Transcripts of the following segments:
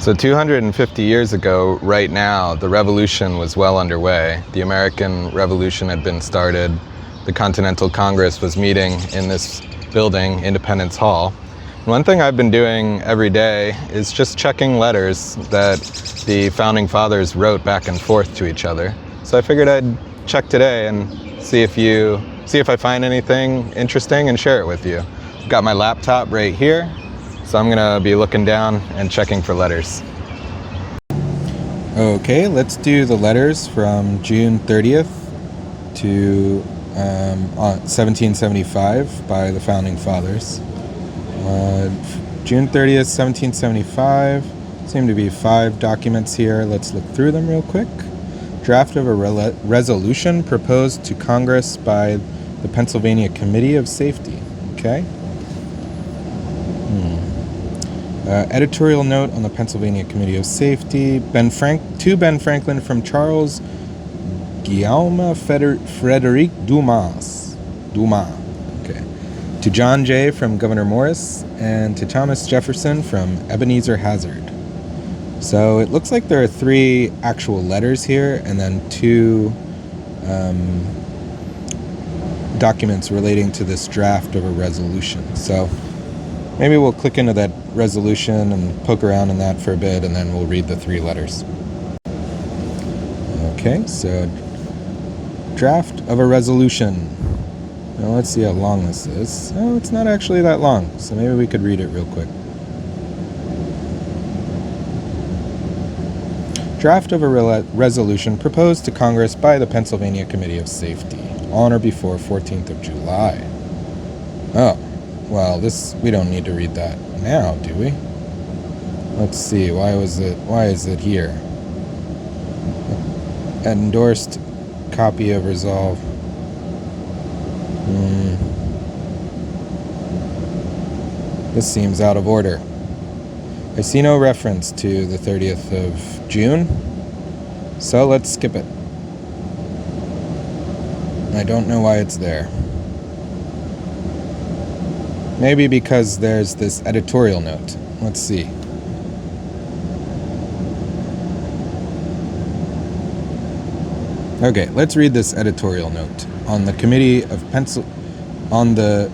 So 250 years ago, right now, the revolution was well underway. The American Revolution had been started. The Continental Congress was meeting in this building, Independence Hall. And one thing I've been doing every day is just checking letters that the Founding Fathers wrote back and forth to each other. So I figured I'd check today and see if I find anything interesting and share it with you. I've got my laptop right here. So I'm gonna be looking down and checking for letters. Okay, let's do the letters from June 30th to 1775 by the Founding Fathers. June 30th, 1775, seem to be 5 documents here. Let's look through them real quick. Draft of a resolution proposed to Congress by the Pennsylvania Committee of Safety. Okay. Editorial note on the Pennsylvania Committee of Safety. To Ben Franklin from Charles Guillaume Frederic Dumas. Okay. To John Jay from Governor Morris, and to Thomas Jefferson from Ebenezer Hazard. So it looks like there are 3 actual letters here, and then 2 documents relating to this draft of a resolution. So maybe we'll click into that resolution and poke around in that for a bit, and then we'll read the 3 letters. Okay, so draft of a resolution. Now let's see how long this is. Oh, it's not actually that long, so maybe we could read it real quick. Draft of a resolution proposed to Congress by the Pennsylvania Committee of Safety on or before 14th of July. Oh. Well, we don't need to read that now, do we? Let's see, why is it here? Endorsed copy of resolve. This seems out of order. I see no reference to the 30th of June, so let's skip it. I don't know why it's there. Maybe because there's this editorial note. Let's see. Okay, let's read this editorial note on the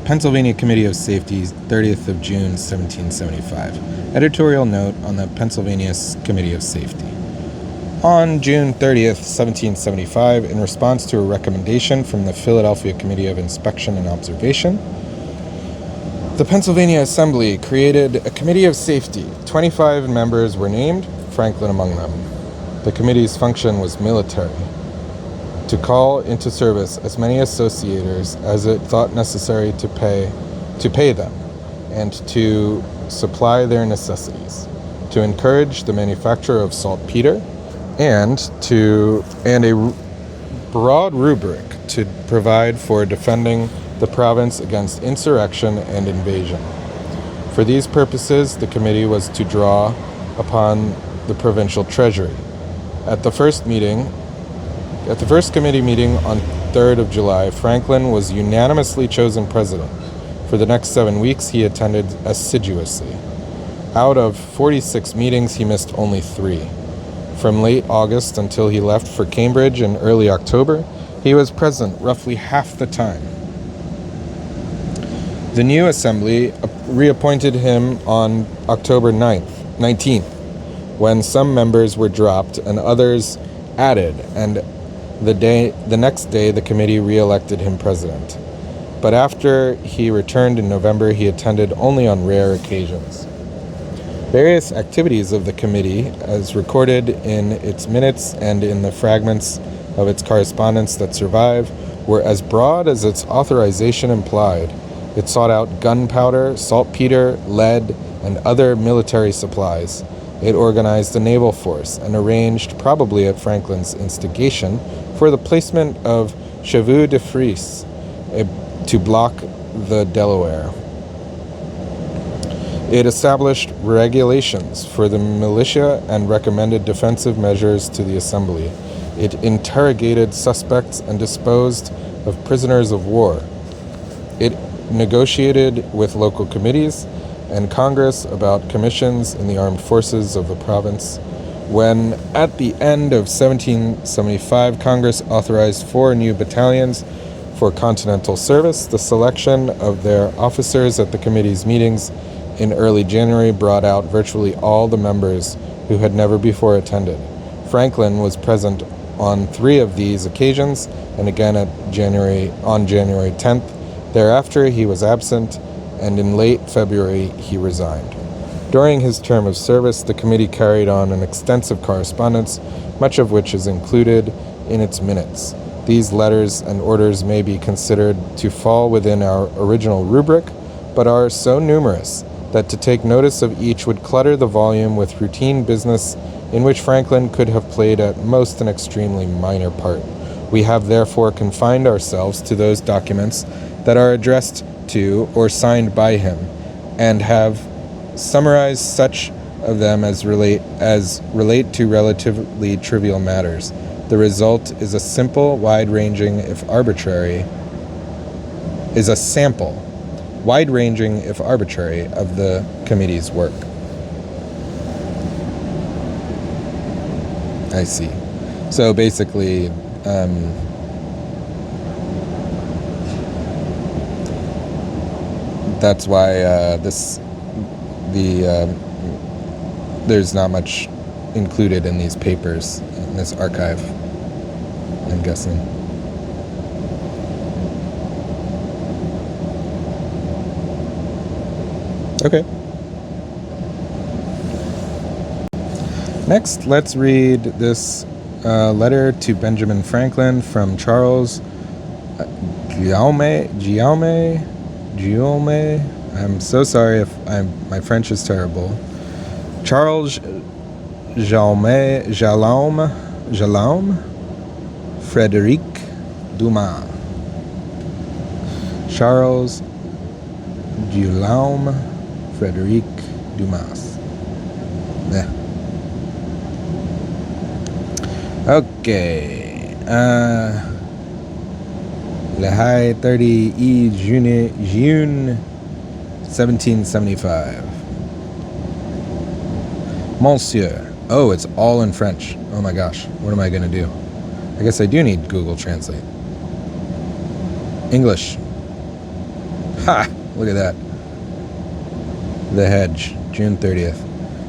Pennsylvania Committee of Safety, 30th of June, 1775. Editorial note on the Pennsylvania Committee of Safety. On June 30th, 1775, in response to a recommendation from the Philadelphia Committee of Inspection and Observation, the Pennsylvania Assembly created a Committee of Safety. 25 members were named, Franklin among them. The committee's function was military, to call into service as many associators as it thought necessary to pay them, and to supply their necessities, to encourage the manufacture of saltpeter, and a broad rubric to provide for defending the province against insurrection and invasion. For these purposes, the committee was to draw upon the provincial treasury. At the first committee meeting on 3rd of July, Franklin was unanimously chosen president. For the next 7 weeks, he attended assiduously. Out of 46 meetings, he missed only 3. From late August until he left for Cambridge in early October, he was present roughly half the time. The new assembly reappointed him on October 19th, when some members were dropped and others added, and the next day the committee re-elected him president. But after he returned in November, he attended only on rare occasions. Various activities of the committee, as recorded in its minutes and in the fragments of its correspondence that survive, were as broad as its authorization implied. It sought out gunpowder, saltpeter, lead, and other military supplies. It organized a naval force and arranged, probably at Franklin's instigation, for the placement of chevaux de frise to block the Delaware. It established regulations for the militia and recommended defensive measures to the assembly. It interrogated suspects and disposed of prisoners of war. It negotiated with local committees and Congress about commissions in the armed forces of the province. When, at the end of 1775, Congress authorized 4 new battalions for continental service, the selection of their officers at the committee's meetings in early January brought out virtually all the members who had never before attended. Franklin was present on 3 of these occasions, and again on January 10th. Thereafter, he was absent, and in late February, he resigned. During his term of service, the committee carried on an extensive correspondence, much of which is included in its minutes. These letters and orders may be considered to fall within our original rubric, but are so numerous that to take notice of each would clutter the volume with routine business in which Franklin could have played at most an extremely minor part. We have therefore confined ourselves to those documents that are addressed to or signed by him, and have summarized such of them as relate to relatively trivial matters. The result is a sample, wide-ranging, if arbitrary, of the committee's work. I see. So basically, that's why there's not much included in these papers, in this archive, I'm guessing. Okay. Next, let's read this letter to Benjamin Franklin from Charles Guillaume. I'm so sorry if my French is terrible. Charles Jaume Frédéric Dumas. Charles Guillaume Frédéric Dumas. Yeah. Okay. Le High 30 June 1775. Monsieur. Oh, it's all in French. Oh my gosh. What am I going to do? I guess I do need Google Translate. English. Ha! Look at that. The Hedge, June 30th.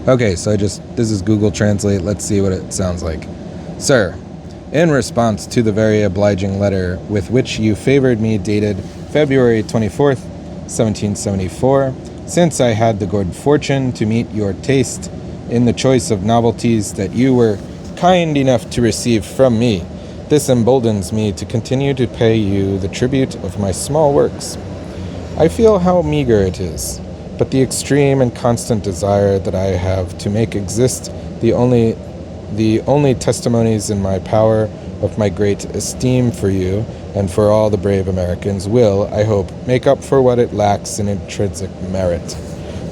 Okay, so this is Google Translate. Let's see what it sounds like. Sir, in response to the very obliging letter with which you favored me dated February 24th, 1774, since I had the good fortune to meet your taste in the choice of novelties that you were kind enough to receive from me, this emboldens me to continue to pay you the tribute of my small works. I feel how meager it is, but the extreme and constant desire that I have to make exist the only testimonies in my power of my great esteem for you and for all the brave Americans will, I hope, make up for what it lacks in intrinsic merit.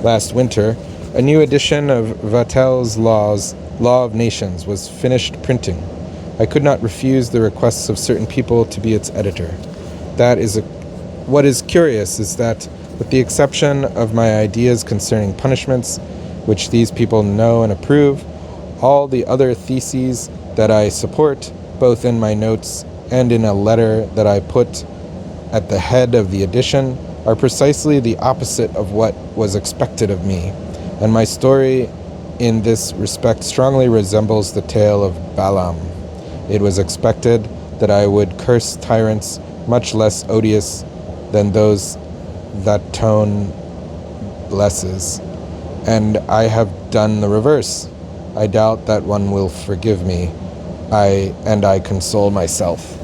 Last winter, a new edition of Vattel's Law of Nations was finished printing. I could not refuse the requests of certain people to be its editor. What is curious is that, with the exception of my ideas concerning punishments, which these people know and approve, all the other theses that I support, both in my notes and in a letter that I put at the head of the edition, are precisely the opposite of what was expected of me, and my story in this respect strongly resembles the tale of Balaam. It was expected that I would curse tyrants much less odious than those that tone blesses, and I have done the reverse. I doubt that one will forgive me, and I console myself.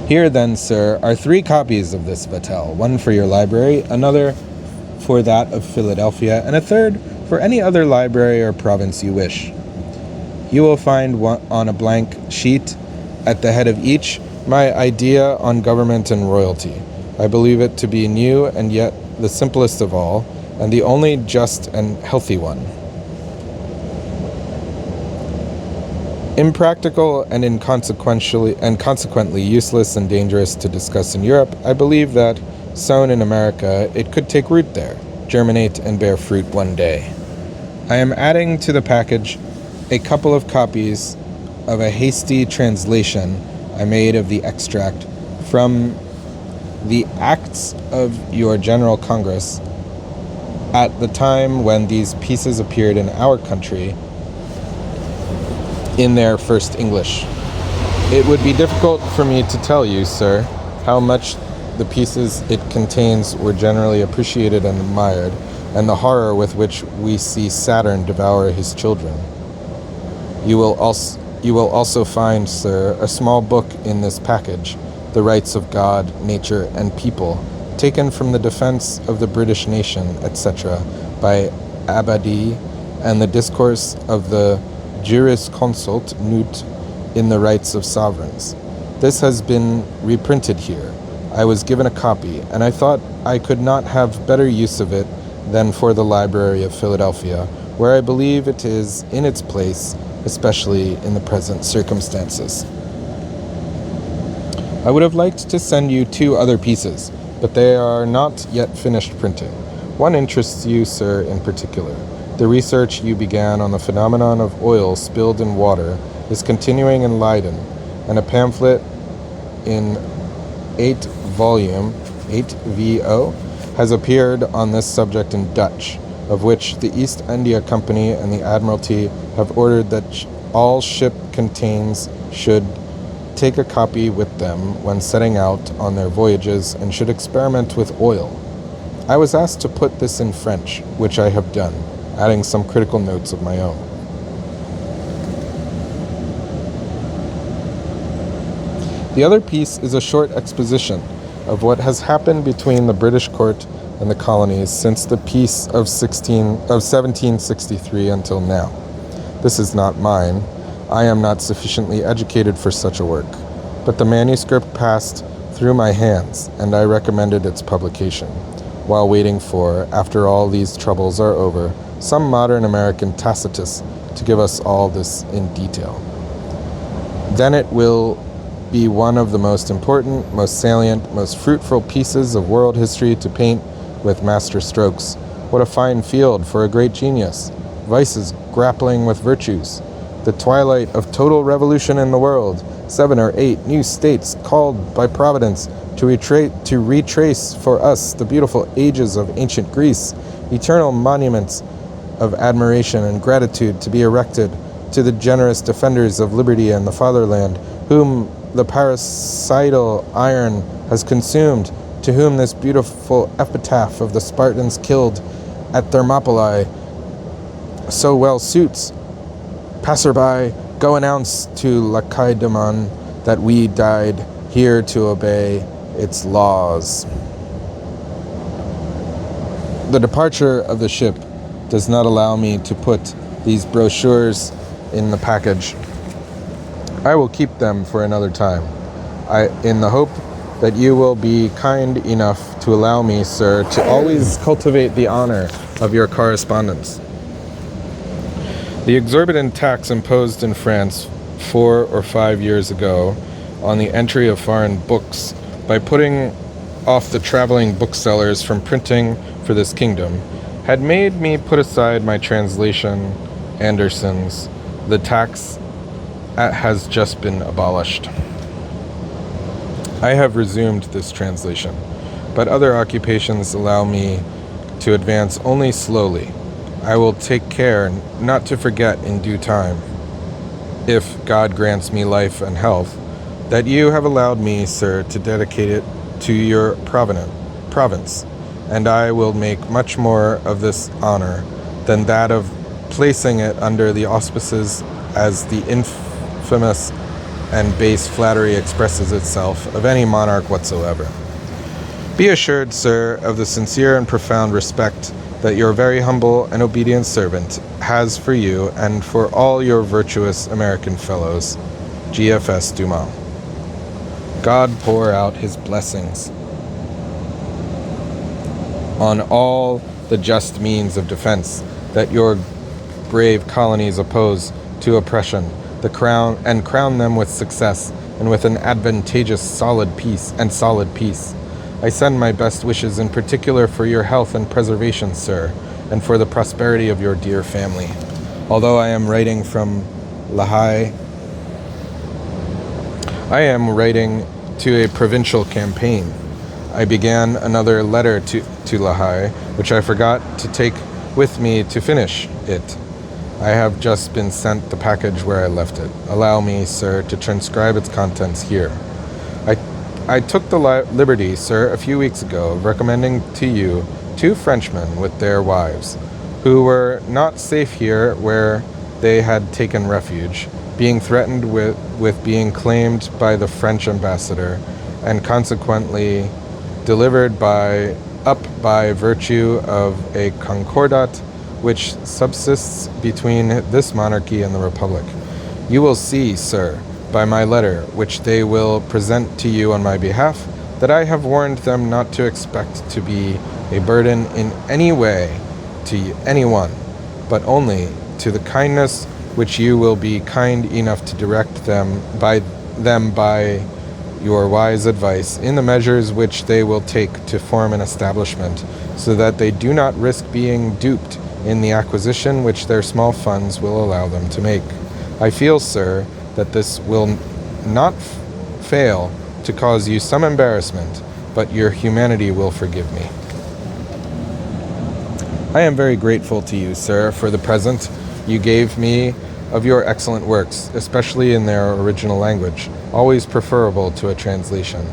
Here then, sir, are 3 copies of this Vattel, one for your library, another for that of Philadelphia, and a third for any other library or province you wish. You will find on a blank sheet at the head of each my idea on government and royalty. I believe it to be new and yet the simplest of all, and the only just and healthy one. Impractical and consequently useless and dangerous to discuss in Europe, I believe that, sown in America, it could take root there, germinate and bear fruit one day. I am adding to the package a couple of copies of a hasty translation I made of the extract from the Acts of your General Congress at the time when these pieces appeared in our country in their first English. It would be difficult for me to tell you, sir, how much the pieces it contains were generally appreciated and admired, and the horror with which we see Saturn devour his children. You will also find, sir, a small book in this package, The Rights of God, Nature, and People, taken from the Defense of the British Nation, etc., by Abadi, and the Discourse of the Jurisconsult Nut in the Rights of Sovereigns. This has been reprinted here. I was given a copy, and I thought I could not have better use of it than for the Library of Philadelphia, where I believe it is in its place, especially in the present circumstances. I would have liked to send you 2 other pieces, but they are not yet finished printing. One interests you, sir, in particular. The research you began on the phenomenon of oil spilled in water is continuing in Leiden, and a pamphlet in 8 volume, 8VO, has appeared on this subject in Dutch, of which the East India Company and the Admiralty have ordered that all ship contains should take a copy with them when setting out on their voyages and should experiment with oil. I was asked to put this in French, which I have done, adding some critical notes of my own. The other piece is a short exposition of what has happened between the British court and the colonies since the peace of 1763 until now. This is not mine. I am not sufficiently educated for such a work, but the manuscript passed through my hands, and I recommended its publication, while waiting for, after all these troubles are over, some modern American Tacitus to give us all this in detail. Then it will be one of the most important, most salient, most fruitful pieces of world history to paint with master strokes. What a fine field for a great genius! Vices grappling with virtues. The twilight of total revolution in the world. 7 or 8 new states called by Providence to retrace for us the beautiful ages of ancient Greece. Eternal monuments of admiration and gratitude to be erected to the generous defenders of liberty and the fatherland, whom the parricidal iron has consumed, to whom this beautiful epitaph of the Spartans killed at Thermopylae so well suits. Passerby, go announce to Lacedaemon that we died here to obey its laws. The departure of the ship does not allow me to put these brochures in the package. I will keep them for another time, in the hope that you will be kind enough to allow me, sir, to always cultivate the honor of your correspondence. The exorbitant tax imposed in France 4 or 5 years ago on the entry of foreign books by putting off the traveling booksellers from printing for this kingdom had made me put aside my translation, Anderson's. The tax has just been abolished. I have resumed this translation, but other occupations allow me to advance only slowly. I will take care not to forget in due time, if God grants me life and health, that you have allowed me, sir, to dedicate it to your province, and I will make much more of this honor than that of placing it under the auspices, as the infamous and base flattery expresses itself, of any monarch whatsoever. Be assured, sir, of the sincere and profound respect that your very humble and obedient servant has for you and for all your virtuous American fellows. GFS Dumas. God pour out his blessings on all the just means of defense that your brave colonies oppose to oppression, crown them with success and with an advantageous solid peace. I send my best wishes in particular for your health and preservation, sir, and for the prosperity of your dear family. Although I am writing from Lehigh, I am writing to a provincial campaign. I began another letter to Lehigh, which I forgot to take with me to finish it. I have just been sent the package where I left it. Allow me, sir, to transcribe its contents here. I took the liberty, sir, a few weeks ago, of recommending to you 2 Frenchmen with their wives, who were not safe here where they had taken refuge, being threatened with being claimed by the French ambassador, and consequently delivered up by virtue of a concordat which subsists between this monarchy and the republic. You will see, sir, by my letter, which they will present to you on my behalf, that I have warned them not to expect to be a burden in any way to anyone, but only to the kindness which you will be kind enough to direct them by your wise advice in the measures which they will take to form an establishment, so that they do not risk being duped in the acquisition which their small funds will allow them to make. I feel, sir, that this will not fail to cause you some embarrassment, but your humanity will forgive me. I am very grateful to you, sir, for the present you gave me of your excellent works, especially in their original language, always preferable to a translation,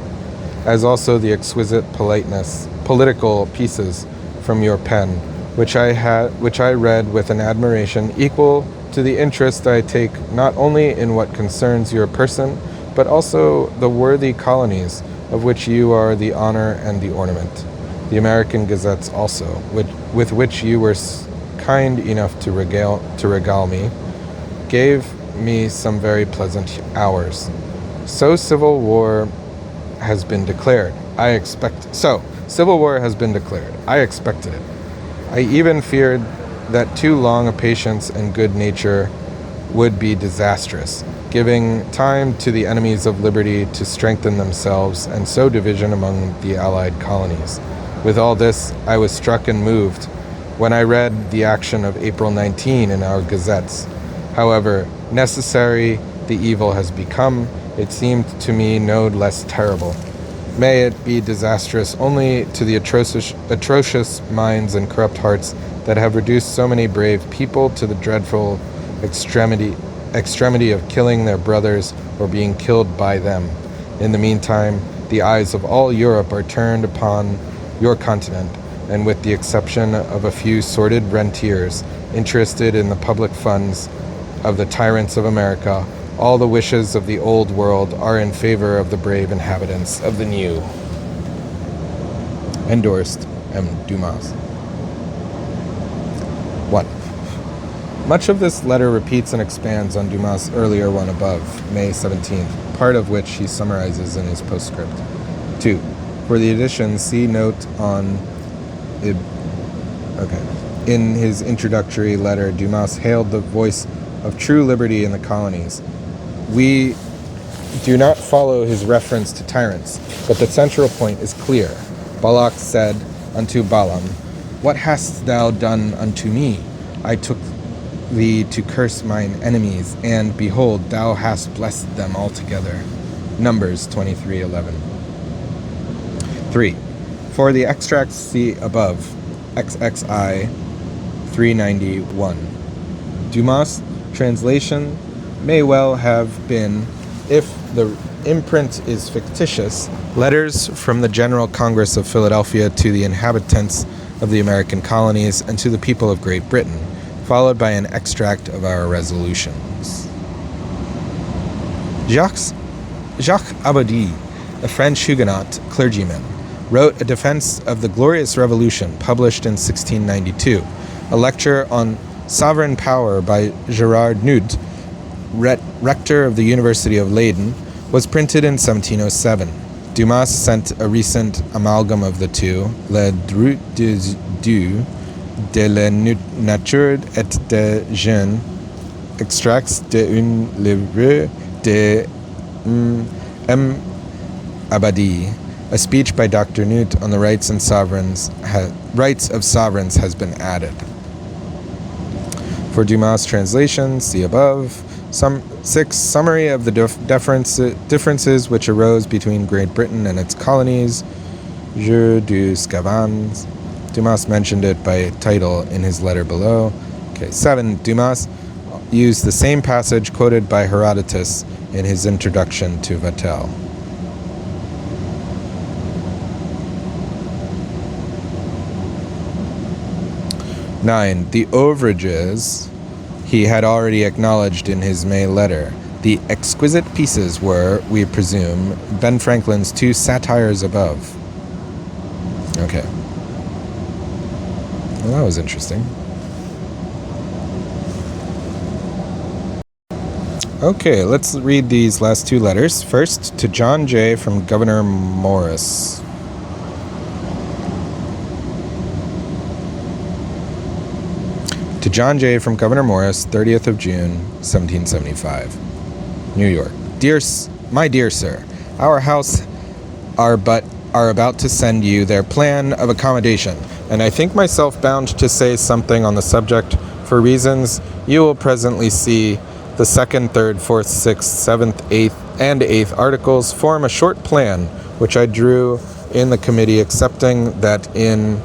as also the exquisite political pieces from your pen, which I read with an admiration equal to the interest I take not only in what concerns your person, but also the worthy colonies of which you are the honor and the ornament. The American gazettes also, with which you were kind enough to regale me, gave me some very pleasant hours. Civil war has been declared. I expected it. I even feared that too long a patience and good nature would be disastrous, giving time to the enemies of liberty to strengthen themselves and sow division among the allied colonies. With all this, I was struck and moved when I read the action of April 19 in our gazettes. However necessary the evil has become, it seemed to me no less terrible. May it be disastrous only to the atrocious minds and corrupt hearts that have reduced so many brave people to the dreadful extremity of killing their brothers or being killed by them. In the meantime, the eyes of all Europe are turned upon your continent, and with the exception of a few sordid rentiers interested in the public funds of the tyrants of America, all the wishes of the old world are in favor of the brave inhabitants of the new. Endorsed, M. Dumas. 1. Much of this letter repeats and expands on Dumas' earlier one above, May 17th, part of which he summarizes in his postscript. 2. For the edition, see note on... In his introductory letter, Dumas hailed the voice of true liberty in the colonies. We do not follow his reference to tyrants, but the central point is clear. Balak said unto Balaam, What hast thou done unto me? I took thee to curse mine enemies, and behold, thou hast blessed them altogether. Numbers 23:11. 3. For the extracts see above, XXI 391. Dumas' translation may well have been, if the imprint is fictitious, letters from the General Congress of Philadelphia to the inhabitants of the American colonies and to the people of Great Britain, followed by an extract of our resolutions. Jacques Abadie, a French Huguenot clergyman, wrote a defense of the Glorious Revolution, published in 1692. A lecture on sovereign power by Gerard Nude, rector of the University of Leyden, was printed in 1707. Dumas sent a recent amalgam of the two, Le Droit des Dieux, de la nature et des gens, extracts d'un livre de M. Abadie, A speech by Dr. Newt on the rights of sovereigns has been added. For Dumas' translation, see above. 6. Summary of the differences which arose between Great Britain and its colonies. Jeu du Scavans. Dumas mentioned it by title in his letter below. 7. Dumas used the same passage quoted by Herodotus in his introduction to Vattel. Nine. The overages he had already acknowledged in his May letter. The exquisite pieces were, we presume, Ben Franklin's 2 satires above. Okay. Well, that was interesting. Okay, let's read these last 2 letters. First, to John Jay from Governor Morris. To John Jay from Governor Morris, 30th of June, 1775. New York. My dear sir, our house are about to send you their plan of accommodation, and I think myself bound to say something on the subject for reasons you will presently see. The 2nd, 3rd, 4th, 6th, 7th, 8th, and 8th articles form a short plan which I drew in the committee, accepting that in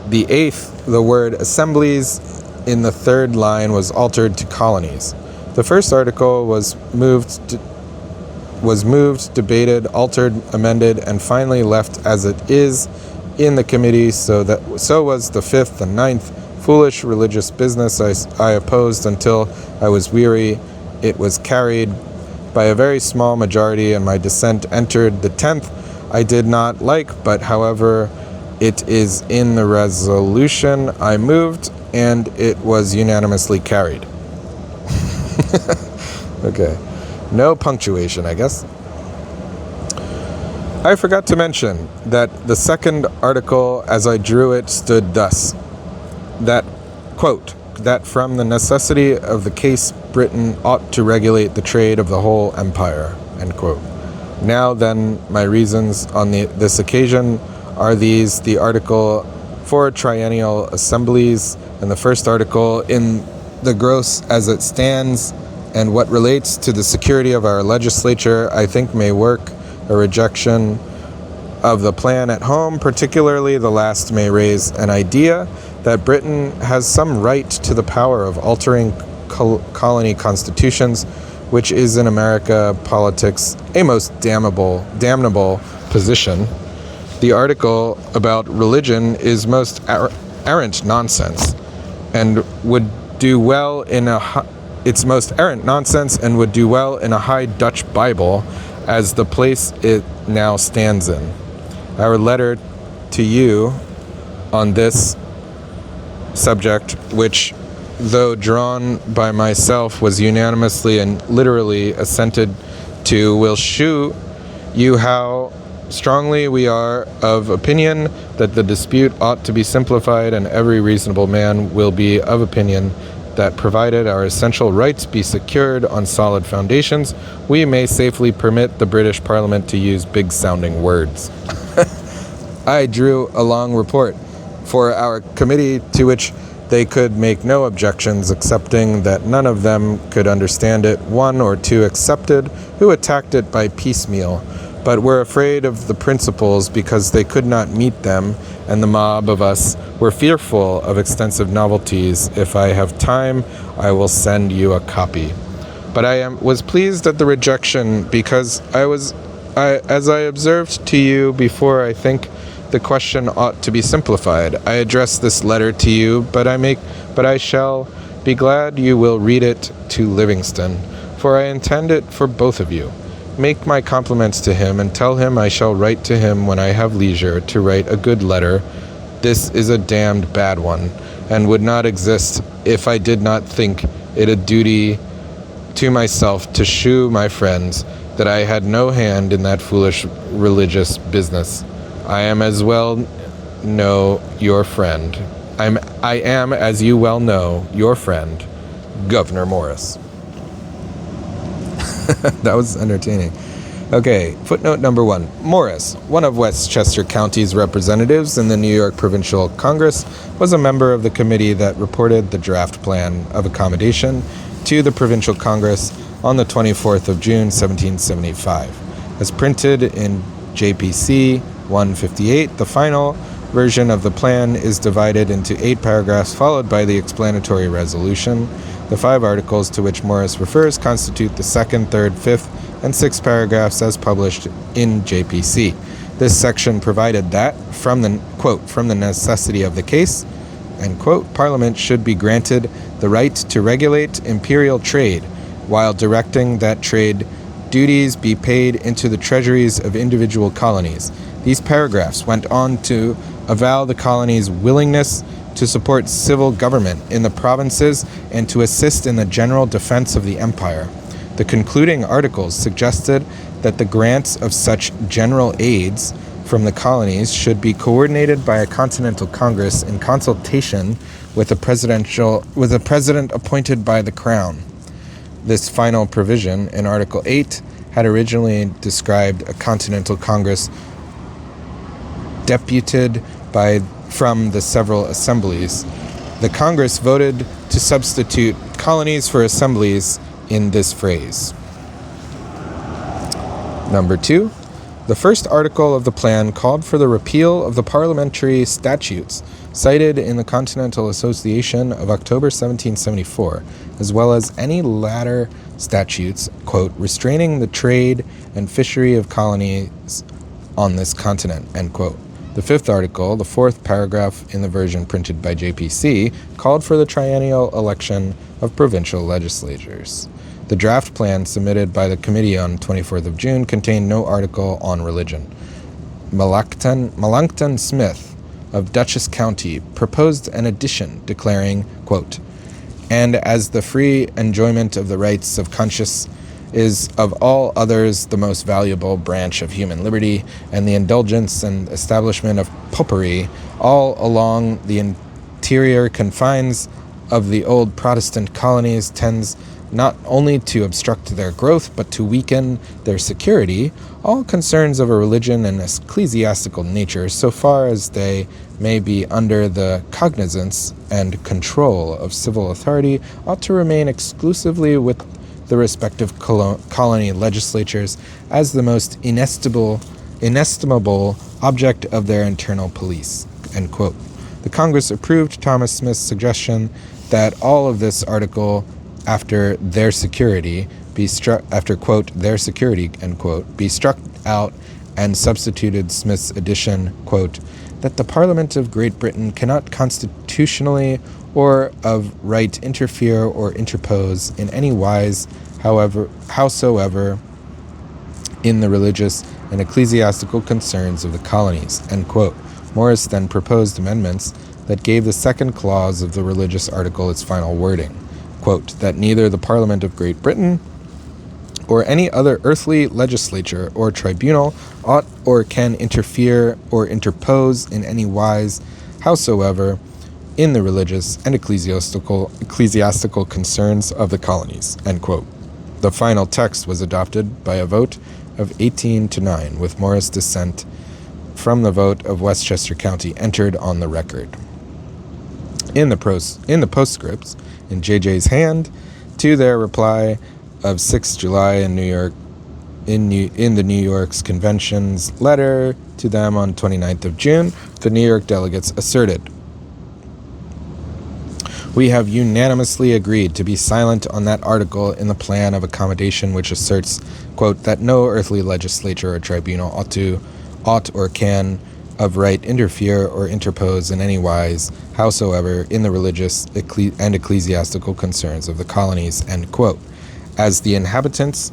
the 8th, the word assemblies in the 3rd line was altered to colonies. The 1st article was moved, debated, altered, amended, and finally left as it is in the committee. So was the 5th and 9th. Foolish religious business I opposed until I was weary. It was carried by a very small majority, and my dissent entered. The 10th I did not like, but however, it is in the resolution I moved, and it was unanimously carried. Okay. No punctuation, I guess. I forgot to mention that the 2nd article, as I drew it, stood thus. That, quote, that from the necessity of the case, Britain ought to regulate the trade of the whole empire, end quote. Now then, my reasons on this occasion are these: the article for triennial assemblies, and the 1st article in the gross as it stands, and what relates to the security of our legislature, I think may work. A rejection of the plan at home, particularly the last, may raise an idea that Britain has some right to the power of altering colony constitutions, which is in America politics a most damnable position. The article about religion is most errant nonsense, and would do well in it's most errant nonsense, and would do well in a High Dutch Bible, as the place it now stands in. Our letter to you on this subject, which, though drawn by myself, was unanimously and literally assented to, will shew you how strongly we are of opinion that the dispute ought to be simplified, and every reasonable man will be of opinion that, provided our essential rights be secured on solid foundations, we may safely permit the British Parliament to use big-sounding words. I drew a long report for our committee, to which they could make no objections, excepting that none of them could understand it. 1 or 2 accepted, who attacked it by piecemeal, but were afraid of the principles because they could not meet them, and the mob of us were fearful of extensive novelties. If I have time, I will send you a copy. But I was pleased at the rejection, because as I observed to you before, I think the question ought to be simplified. I address this letter to you, but I shall be glad you will read it to Livingston, for I intend it for both of you. Make my compliments to him, and tell him I shall write to him when I have leisure to write a good letter. This is a damned bad one, and would not exist if I did not think it a duty to myself to shew my friends that I had no hand in that foolish religious business. I am, as well know, your friend. I am, as you well know, your friend, Governor Morris. That was entertaining. Okay, footnote number 1. Morris, one of Westchester County's representatives in the New York Provincial Congress, was a member of the committee that reported the draft plan of accommodation to the Provincial Congress on the 24th of June, 1775. As printed in JPC 158, the final version of the plan is divided into 8 paragraphs, followed by the explanatory resolution. The 5 articles to which Morris refers constitute the 2nd, 3rd, 5th, and 6th paragraphs as published in JPC. This section provided that, from the, quote, from the necessity of the case, end quote, Parliament should be granted the right to regulate imperial trade, while directing that trade duties be paid into the treasuries of individual colonies. These paragraphs went on to avow the colonies' willingness to support civil government in the provinces and to assist in the general defense of the empire. The concluding articles suggested that the grants of such general aids from the colonies should be coordinated by a Continental Congress in consultation with a president appointed by the Crown. This final provision in Article 8 had originally described a Continental Congress deputed from the several assemblies. The Congress voted to substitute colonies for assemblies in this phrase. Number 2. The first article of the plan called for the repeal of the parliamentary statutes cited in the Continental Association of October 1774, as well as any latter statutes, quote, restraining the trade and fishery of colonies on this continent, end quote. The 5th article, the 4th paragraph in the version printed by JPC, called for the triennial election of provincial legislatures. The draft plan submitted by the committee on 24th of June contained no article on religion. Melancton Smith of Dutchess County proposed an addition declaring, quote, and as the free enjoyment of the rights of conscience is of all others the most valuable branch of human liberty, and the indulgence and establishment of popery all along the interior confines of the old Protestant colonies tends not only to obstruct their growth, but to weaken their security, all concerns of a religion and ecclesiastical nature, so far as they may be under the cognizance and control of civil authority, ought to remain exclusively with the respective colony legislatures as the most inestimable object of their internal police, end quote. The Congress approved Thomas Smith's suggestion that all of this article after their security be struck, after, quote, their security, end quote, be struck out, and substituted Smith's addition, quote, that the Parliament of Great Britain cannot constitutionally or of right interfere or interpose in any wise, howsoever, in the religious and ecclesiastical concerns of the colonies, end quote. Morris then proposed amendments that gave the 2nd clause of the religious article its final wording, quote, that neither the Parliament of Great Britain or any other earthly legislature or tribunal ought or can interfere or interpose in any wise, howsoever, in the religious and ecclesiastical concerns of the colonies, end quote. The final text was adopted by a vote of 18-9, with Morris' dissent from the vote of Westchester County entered on the record. In the postscripts, in JJ's hand, to their reply of 6 July in New York, in the New York's convention's letter to them on 29th of June, the New York delegates asserted, we have unanimously agreed to be silent on that article in the plan of accommodation which asserts, quote, that no earthly legislature or tribunal ought or can of right interfere or interpose in any wise, howsoever, in the religious and ecclesiastical concerns of the colonies, end quote. As the inhabitants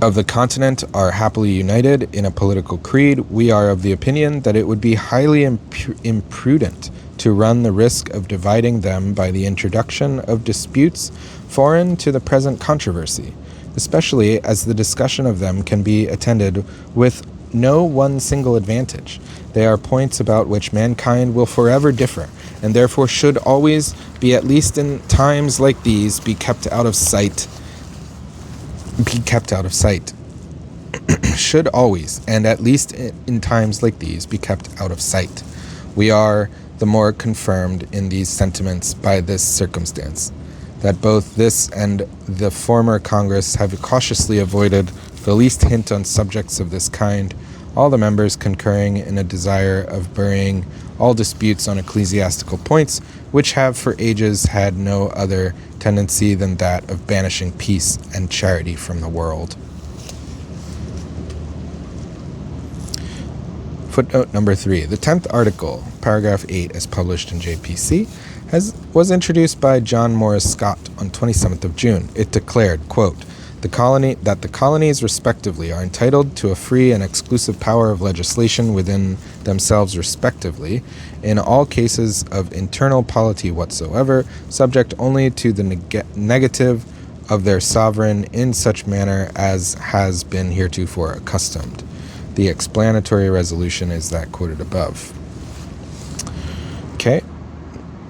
of the continent are happily united in a political creed, we are of the opinion that it would be highly imprudent to run the risk of dividing them by the introduction of disputes foreign to the present controversy, especially as the discussion of them can be attended with no one single advantage. They are points about which mankind will forever differ, and therefore should always be, at least in times like these, be kept out of sight. Should always, and at least in times like these, be kept out of sight. We are the more confirmed in these sentiments by this circumstance, that both this and the former Congress have cautiously avoided the least hint on subjects of this kind, all the members concurring in a desire of burying all disputes on ecclesiastical points, which have for ages had no other tendency than that of banishing peace and charity from the world. Footnote number 3. The 10th article, paragraph 8, as published in JPC, was introduced by John Morris Scott on 27th of June. It declared, quote, that the colonies respectively are entitled to a free and exclusive power of legislation within themselves respectively, in all cases of internal polity whatsoever, subject only to the negative of their sovereign in such manner as has been heretofore accustomed. The explanatory resolution is that quoted above. Okay.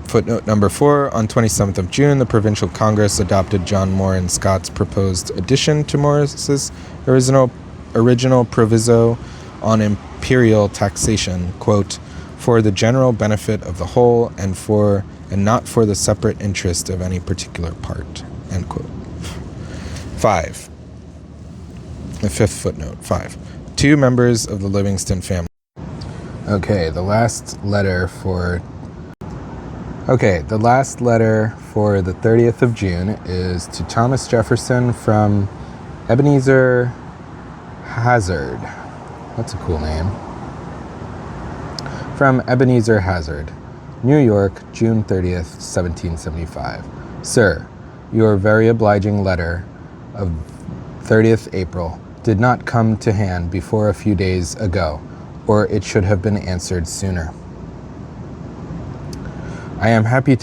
Footnote number 4. On 27th of June, the Provincial Congress adopted John Morris Scott's proposed addition to Morris's original proviso on imperial taxation, quote, for the general benefit of the whole and not for the separate interest of any particular part, end quote. 5. The 5th footnote, 5. 2 members of the Livingston family. Okay, the last letter for the 30th of June is to Thomas Jefferson from Ebenezer Hazard. That's a cool name. From Ebenezer Hazard, New York, June 30th, 1775. Sir, your very obliging letter of 30th April did not come to hand before a few days ago, or it should have been answered sooner. I am happy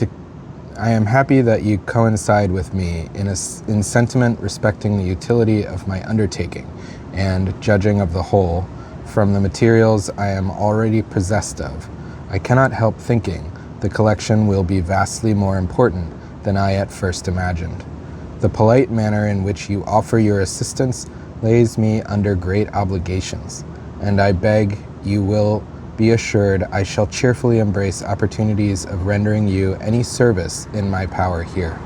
that you coincide with me in sentiment respecting the utility of my undertaking, and, judging of the whole, from the materials I am already possessed of, I cannot help thinking the collection will be vastly more important than I at first imagined. The polite manner in which you offer your assistance lays me under great obligations, and I beg you will be assured I shall cheerfully embrace opportunities of rendering you any service in my power here.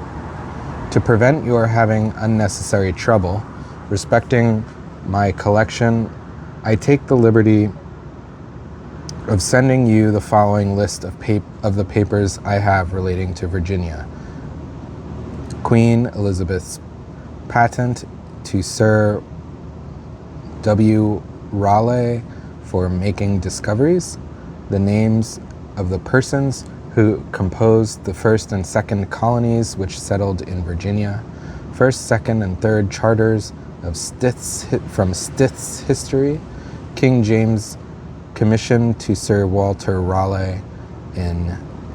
To prevent your having unnecessary trouble respecting my collection, I take the liberty of sending you the following list of the papers I have relating to Virginia. Queen Elizabeth's patent to Sir W. Raleigh for making discoveries, the names of the persons who composed the first and second colonies which settled in Virginia, first, second, and third charters of from Stith's history, King James commission to Sir Walter Raleigh in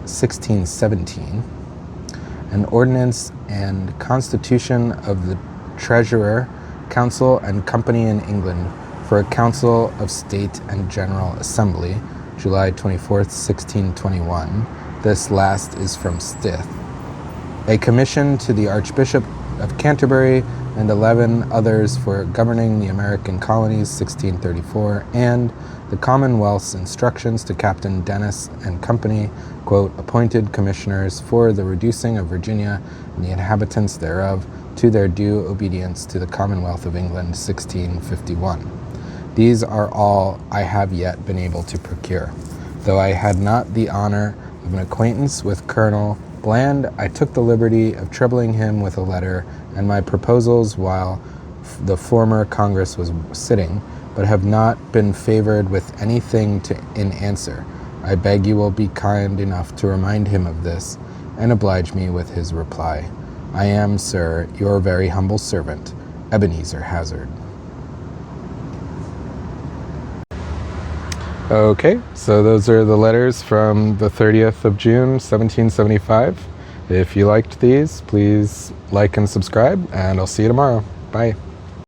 1617, an ordinance and constitution of the Treasurer, Council, and Company in England for a Council of State and General Assembly, July 24th, 1621. This last is from Stith. A commission to the Archbishop of Canterbury and 11 others for governing the American colonies, 1634, and the Commonwealth's instructions to Captain Dennis and Company, quote, appointed commissioners for the reducing of Virginia and the inhabitants thereof to their due obedience to the Commonwealth of England, 1651. These are all I have yet been able to procure. Though I had not the honor of an acquaintance with Colonel Bland, I took the liberty of troubling him with a letter and my proposals while the former Congress was sitting, but have not been favored with anything in answer. I beg you will be kind enough to remind him of this, and oblige me with his reply. I am, sir, your very humble servant, Ebenezer Hazard. Okay, so those are the letters from the 30th of June, 1775. If you liked these, please like and subscribe, and I'll see you tomorrow. Bye.